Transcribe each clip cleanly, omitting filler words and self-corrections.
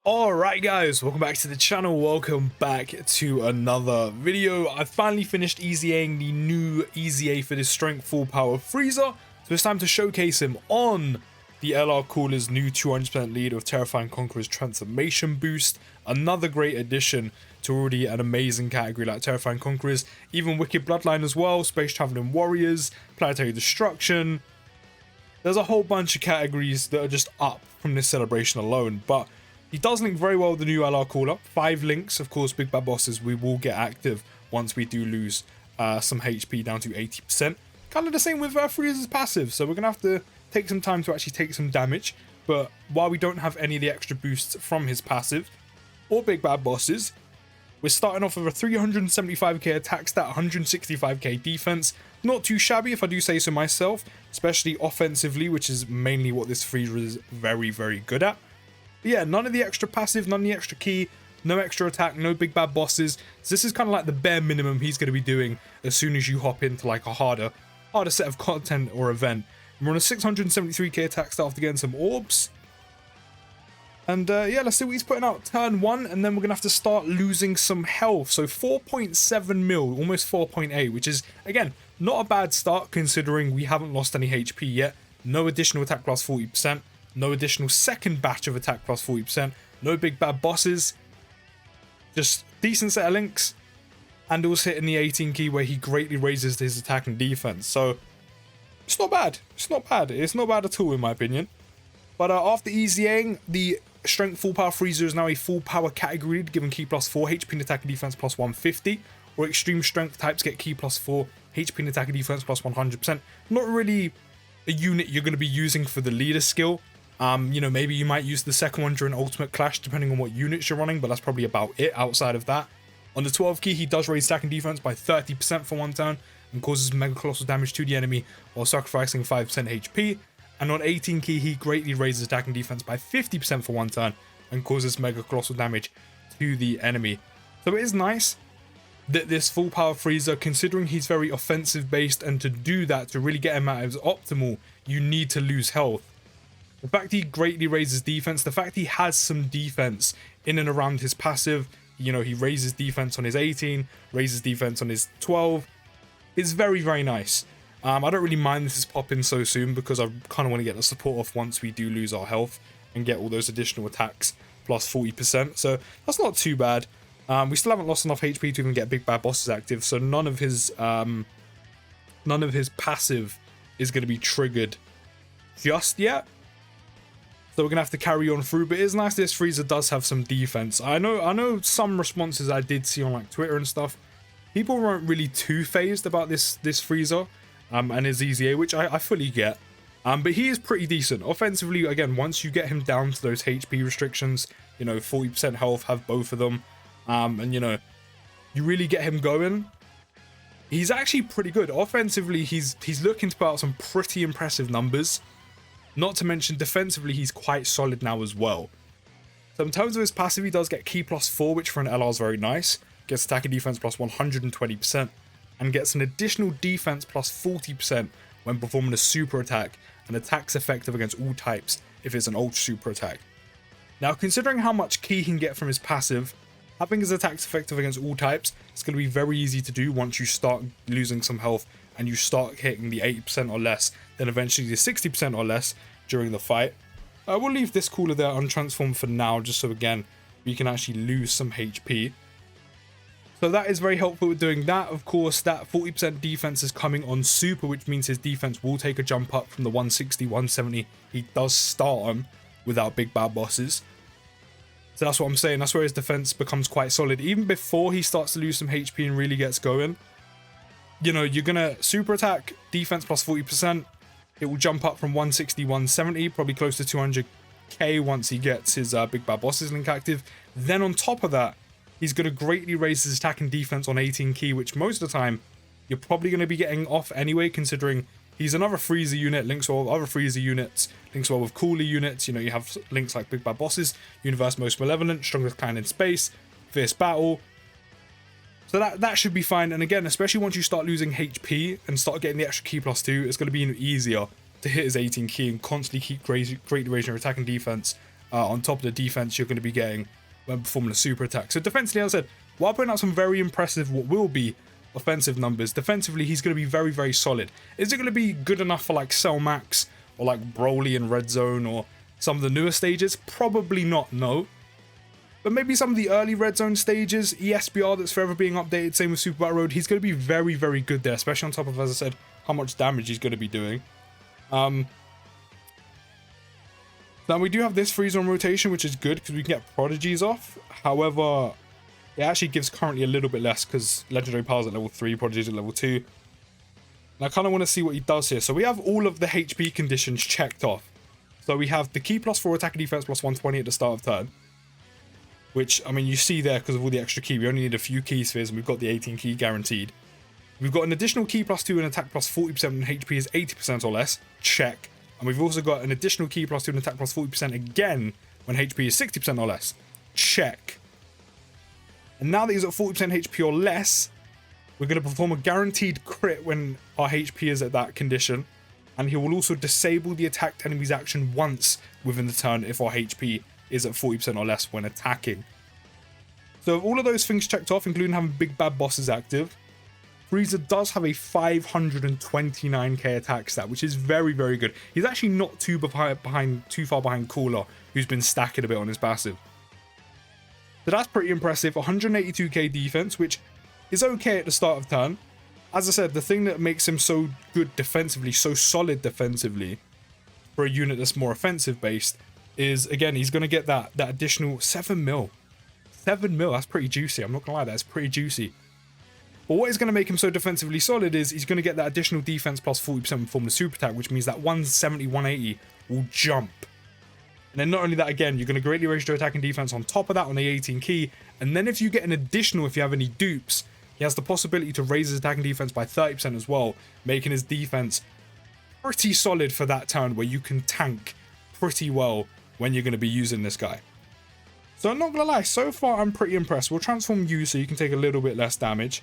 Alright guys, welcome back to the channel, welcome back to another video. I finally finished EZAing the new EZA for this strength full power Frieza, so it's time to showcase him on the LR Cooler's new 200% lead of Terrifying Conqueror's transformation boost. Another great addition to already an amazing category like Terrifying Conquerors, even Wicked Bloodline as well, Space Traveling Warriors, Planetary Destruction. There's a whole bunch of categories that are just up from this celebration alone, but he does link very well with the new LR Cooler. 5 links, of course, Big Bad Bosses, we will get active once we do lose some HP down to 80%. Kind of the same with Frieza's passive, so we're going to have to take some time to actually take some damage. But while we don't have any of the extra boosts from his passive or Big Bad Bosses, we're starting off with a 375k attack stat, 165k defense. Not too shabby if I do say so myself, especially offensively, which is mainly what this Frieza is very, very good at. But yeah, none of the extra passive, none of the extra key, no extra attack, no Big Bad Bosses. So this is kind of like the bare minimum he's going to be doing as soon as you hop into like a harder set of content or event. And we're on a 673k attack start after getting some orbs. And yeah, let's see what he's putting out. Turn 1, and then we're going to have to start losing some health. So 4.7 mil, almost 4.8, which is, again, not a bad start considering we haven't lost any HP yet. No additional attack plus 40%. No additional second batch of attack plus 40%. No Big Bad Bosses. Just decent set of links. And also hitting the 18 key where he greatly raises his attack and defense. So, it's not bad. It's not bad. It's not bad at all in my opinion. But after EZAing, the Strength Full Power Frieza is now a full power category, given key plus 4, HP and attack and defense plus 150. Or extreme strength types get key plus 4, HP and attack and defense plus 100%. Not really a unit you're going to be using for the leader skill. You know, maybe you might use the second one during Ultimate Clash, depending on what units you're running, but that's probably about it outside of that. On the 12 key, he does raise attack and defense by 30% for one turn, and causes mega colossal damage to the enemy while sacrificing 5% HP. And on 18 key, he greatly raises attack and defense by 50% for one turn, and causes mega colossal damage to the enemy. So it is nice that this full power Frieza, considering he's very offensive based, and to do that, to really get him at his optimal, you need to lose health. The fact he greatly raises defense, the fact he has some defense in and around his passive, you know, he raises defense on his 18, raises defense on his 12, is very, very nice. I don't really mind this is popping so soon because I kind of want to get the support off once we do lose our health and get all those additional attacks plus 40%. So that's not too bad. We still haven't lost enough HP to even get Big Bad Bosses active, so none of his passive is going to be triggered just yet. So we're going to have to carry on through, but it's nice this Frieza does have some defense. I know some responses I did see on like Twitter and stuff, people weren't really too phased about this Frieza and his EZA, which I fully get. But he is pretty decent. Offensively, again, once you get him down to those HP restrictions, you know, 40% health, have both of them, and you know, you really get him going, he's actually pretty good. Offensively, he's looking to put out some pretty impressive numbers. Not to mention defensively, he's quite solid now as well. So in terms of his passive, he does get key plus 4, which for an LR is very nice. Gets attack and defense plus 120%. And gets an additional defense plus 40% when performing a super attack. And attacks effective against all types if it's an ultra super attack. Now considering how much key he can get from his passive, having his attacks effective against all types, it's going to be very easy to do once you start losing some health and you start hitting the 80% or less, then eventually the 60% or less during the fight. We'll leave this cooler there untransformed for now, just so again, we can actually lose some HP. So that is very helpful with doing that. Of course, that 40% defense is coming on super, which means his defense will take a jump up from the 160, 170 he does start on without Big Bad Bosses. So that's what I'm saying, that's where his defense becomes quite solid. Even before he starts to lose some HP and really gets going, you know, you're gonna super attack, defense plus 40%. It will jump up from 160, 170, probably close to 200k once he gets his Big Bad Bosses link active. Then on top of that, he's gonna greatly raise his attack and defense on 18 key, which most of the time you're probably gonna be getting off anyway, considering he's another Frieza unit, links well with other Frieza units, links well with cooler units. You know, you have links like Big Bad Bosses, Universe Most Malevolent, Strongest Clan in Space, Fierce Battle. So that should be fine. And again, especially once you start losing HP and start getting the extra key plus 2, it's going to be easier to hit his 18 key and constantly keep greatly raising your attack and defense on top of the defense you're going to be getting when performing a super attack. So defensively, as I said, while putting out some very impressive, what will be offensive numbers, defensively he's going to be very, very solid. Is it going to be good enough for like Cell Max or like Broly in Red Zone or some of the newer stages? Probably not, no. But maybe some of the early Red Zone stages, ESBR that's forever being updated, same with Super Battle Road, he's going to be very, very good there, especially on top of, as I said, how much damage he's going to be doing. Now we do have this Frieza on rotation, which is good because we can get Prodigies off. However, it actually gives currently a little bit less because Legendary Powers at level 3, Prodigies at level 2. And I kind of want to see what he does here. So we have all of the HP conditions checked off. So we have the key +4 attack and defense +120 at the start of turn. Which, I mean, you see there because of all the extra key. We only need a few key spheres and we've got the 18 key guaranteed. We've got an additional key +2 and attack +40% when HP is 80% or less. Check. And we've also got an additional key +2 and attack +40% again when HP is 60% or less. Check. And now that he's at 40% HP or less, we're going to perform a guaranteed crit when our HP is at that condition. And he will also disable the attacked enemy's action once within the turn if our HP is at 40% or less when attacking. So with all of those things checked off, including having Big Bad Bosses active, Frieza does have a 529k attack stat, which is very, very good. He's actually not too far behind Cooler, who's been stacking a bit on his passive. So that's pretty impressive. 182k defense, which is okay at the start of turn. As I said, the thing that makes him so good defensively, so solid defensively, for a unit that's more offensive based, is, again, he's going to get that additional 7 mil. 7 mil, that's pretty juicy. I'm not going to lie, that's pretty juicy. But what is going to make him so defensively solid is he's going to get that additional defense +40% in form of super attack, which means that 170, 180 will jump. And then not only that, again, you're going to greatly raise your attack and defense on top of that on the 18 key. And then if you get an additional, if you have any dupes, he has the possibility to raise his attack and defense by 30% as well, making his defense pretty solid for that turn where you can tank pretty well when you're going to be using this guy. So I'm not going to lie, so far I'm pretty impressed. We'll transform you so you can take a little bit less damage.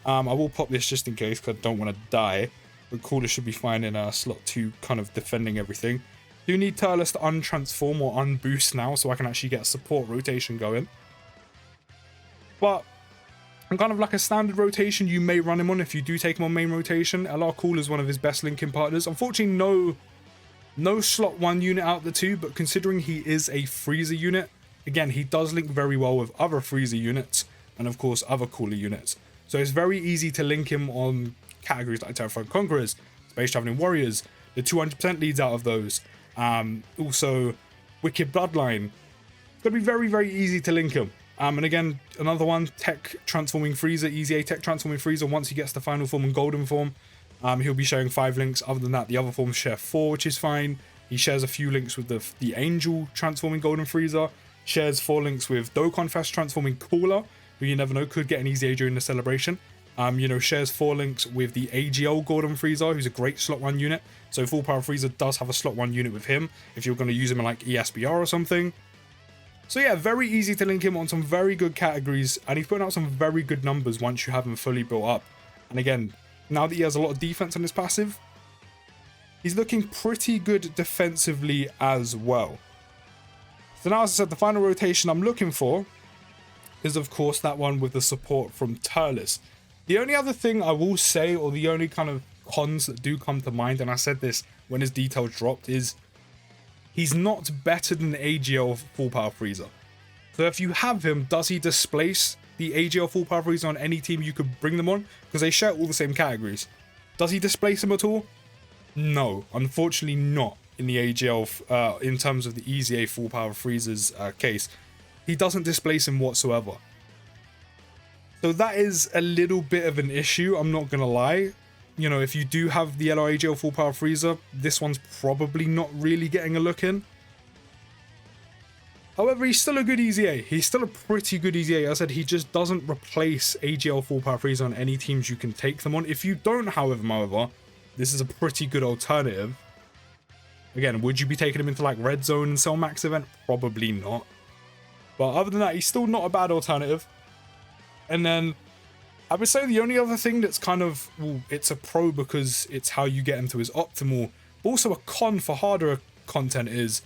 I will pop this just in case because I don't want to die. But Cooler should be fine in slot 2, kind of defending everything. Do need Turles to untransform or unboost now so I can actually get a support rotation going. But I'm kind of like a standard rotation you may run him on if you do take him on main rotation. LR Cooler is one of his best linking partners. Unfortunately, no slot 1 unit out of the 2, but considering he is a Frieza unit, again, he does link very well with other Frieza units and of course other Cooler units. So it's very easy to link him on categories like Terrifying Conquerors, Space Traveling Warriors, the 200% leads out of those. Also, Wicked Bloodline. It's going to be very, very easy to link him. And again, another one, Tech Transforming Frieza, EZA Tech Transforming Frieza. Once he gets the final form and golden form, he'll be sharing 5 links. Other than that, the other forms share 4, which is fine. He shares a few links with the Angel Transforming Golden Frieza. Shares 4 links with Dokkan Fast Transforming Cooler, who you never know could get an EZA during the celebration. Shares 4 links with the AGL Golden Frieza, who's a great slot 1 unit. So Full Power Frieza does have a slot 1 unit with him if you're going to use him in like ESBR or something. So yeah, very easy to link him on some very good categories, and he's putting out some very good numbers once you have him fully built up. And again, now that he has a lot of defense on his passive, he's looking pretty good defensively as well. So now, as I said, the final rotation I'm looking for is of course that one with the support from Turles. The only other thing I will say, or the only kind of cons that do come to mind, and I said this when his details dropped, is he's not better than the AGL Full Power Frieza. So if you have him, does he displace the AGL Full Power Frieza on any team you could bring them on? Because they share all the same categories. Does he displace him at all? No, unfortunately not in the AGL, in terms of the EZA Full Power Frieza's case. He doesn't displace him whatsoever. So that is a little bit of an issue, I'm not going to lie. You know, if you do have the LRAGL Full Power Frieza, this one's probably not really getting a look in. However, he's still a good EZA. He's still a pretty good EZA. As I said, he just doesn't replace AGL Full Power Frieza on any teams you can take them on. If you don't, however, this is a pretty good alternative. Again, would you be taking him into like Red Zone and Cell Max event? Probably not. But other than that, he's still not a bad alternative. And then I would say the only other thing that's kind of, well, it's a pro because it's how you get into his optimal, but also a con for harder content is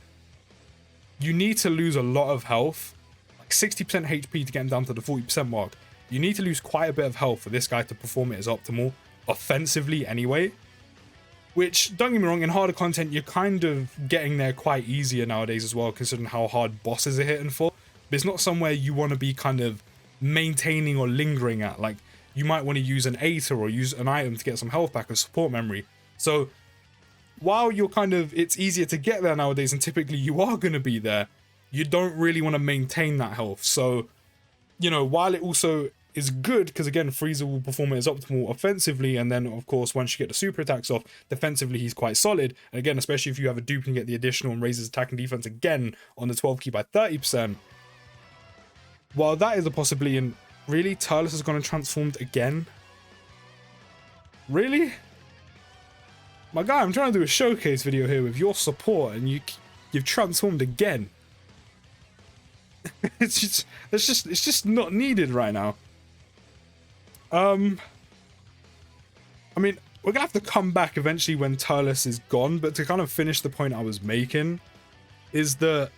you need to lose a lot of health, like 60% HP to get him down to the 40% mark. You need to lose quite a bit of health for this guy to perform at his optimal, offensively anyway. Which, don't get me wrong, in harder content, you're kind of getting there quite easier nowadays as well, considering how hard bosses are hitting for. But it's not somewhere you want to be kind of maintaining or lingering at. Like, you might want to use an EZA or use an item to get some health back or support memory. So, while you're kind of, it's easier to get there nowadays, and typically you are going to be there, you don't really want to maintain that health. So, you know, while it also is good, because again, Frieza will perform at his optimal offensively, and then of course once you get the super attacks off, defensively he's quite solid. And again, especially if you have a dupe and get the additional and raises attack and defense again on the 12 key by 30%. While that is a possibility, and really, Turles is going to transform again? Really? My guy, I'm trying to do a showcase video here with your support, and you've transformed again. it's just not needed right now. I mean, we're gonna have to come back eventually when Turles is gone, but to kind of finish the point I was making, is that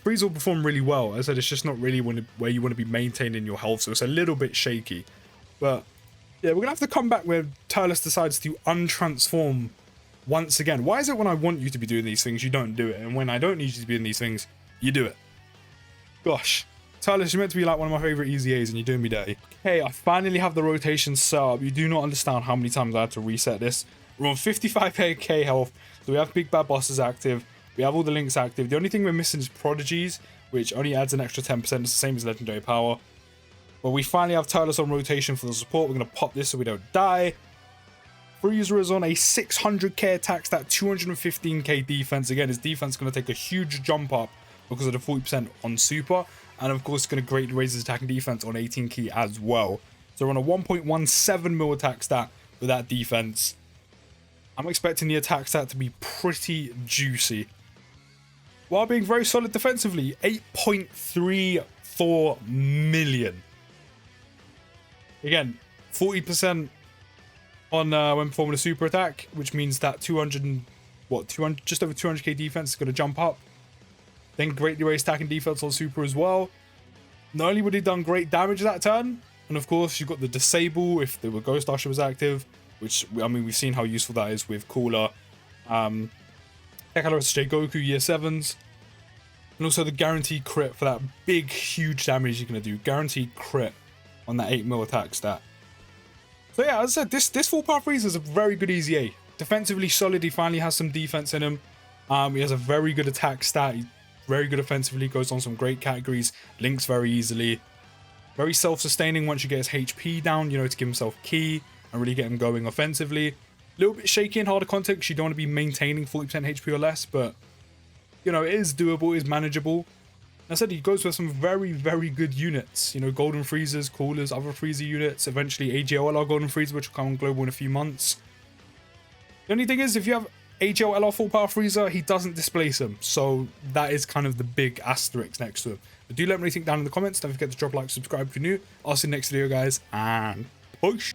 Frieza will perform really well. As I said, it's just not really where you want to be maintaining your health, so it's a little bit shaky. But yeah, we're gonna have to come back where Turles decides to untransform once again. Why is it when I want you to be doing these things, you don't do it, and when I don't need you to be doing these things, you do it? Gosh. Turles, you're meant to be like one of my favorite EZAs, and you're doing me dirty. Okay, I finally have the rotation set up. You do not understand how many times I had to reset this. We're on 55k health, so we have big bad bosses active. We have all the links active. The only thing we're missing is prodigies, which only adds an extra 10%. It's the same as legendary power. But we finally have Turles on rotation for the support. We're going to pop this so we don't die. Frieza is on a 600k attack stat, 215k defense. Again, his defense is going to take a huge jump up because of the 40% on super. And of course, it's going to greatly raise his attack and defense on 18 key as well. So we're on a 1.17 mil attack stat with that defense. I'm expecting the attack stat to be pretty juicy, while being very solid defensively. 8.34 million. Again, 40% on when performing a super attack, which means that 200, just over 200k defense is going to jump up. Then greatly raised attack and defense on super as well. Not only would he done great damage that turn, and of course you've got the disable if the Ghost Usher was active, which, I mean, we've seen how useful that is with Cooler, Kakarot SJ Goku Year 7s, and also the guaranteed crit for that big, huge damage you're going to do. Guaranteed crit on that 8 mil attack stat. So yeah, as I said, this full power Frieza is a very good EZA. Defensively solid, he finally has some defense in him. He has a very good attack stat. He's very good offensively, goes on some great categories, links very easily. Very self-sustaining once you get his HP down, you know, to give himself key and really get him going offensively. A little bit shaky in harder content because you don't want to be maintaining 40% HP or less, but, you know, it is doable, it is manageable. And I said he goes with some very, very good units. You know, Golden Freezers, Coolers, other Freezer units, eventually AGLR Golden Freezer, which will come on global in a few months. The only thing is, if you have AGLR full power Frieza, he doesn't displace him, so that is kind of the big asterisk next to him. But do let me know what you think down in the comments. Don't forget to drop a like, subscribe if you're new. I'll see you next video, guys, and push.